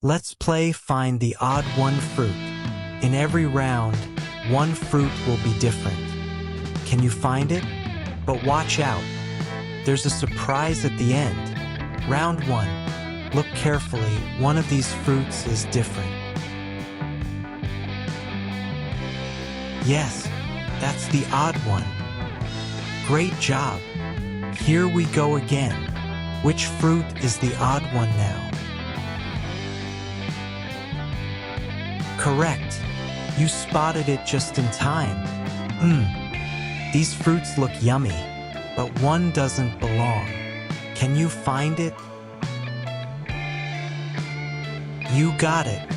Let's play Find the Odd One Fruit. In every round, one fruit will be different. Can you find it? But watch out. There's a surprise at the end. Round 1. Look carefully. One of these fruits is different. Yes, that's the odd one. Great job. Here we go again. Which fruit is the odd one now? Correct. You spotted it just in time. These fruits look yummy, but one doesn't belong. Can you find it? You got it.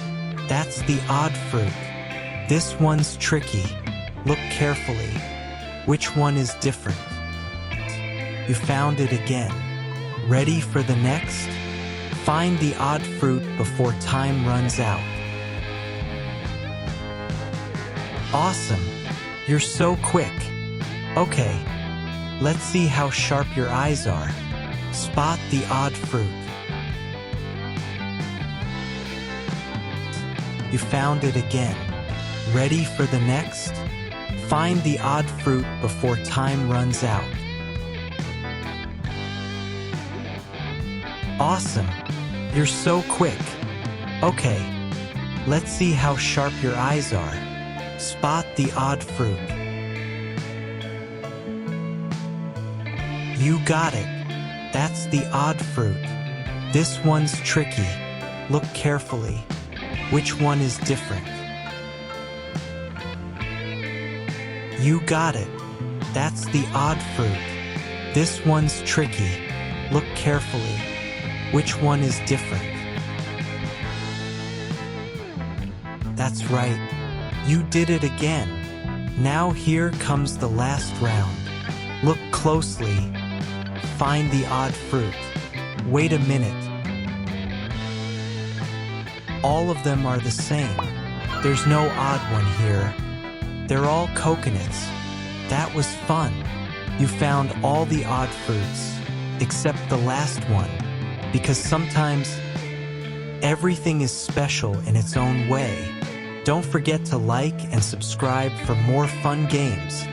That's the odd fruit. This one's tricky. Look carefully. Which one is different? You found it again. Ready for the next? Find the odd fruit before time runs out. Awesome! You're so quick. Okay, let's see how sharp your eyes are. Spot the odd fruit. You found it again. Ready for the next? Find the odd fruit before time runs out. Awesome! You're so quick. Okay, let's see how sharp your eyes are. Spot the odd fruit. You got it. That's the odd fruit. This one's tricky. Look carefully. Which one is different? You got it. That's the odd fruit. This one's tricky. Look carefully. Which one is different? That's right. You did it again. Now here comes the last round. Look closely. Find the odd fruit. Wait a minute. All of them are the same. There's no odd one here. They're all coconuts. That was fun. You found all the odd fruits, except the last one, because sometimes everything is special in its own way. Don't forget to like and subscribe for more fun games.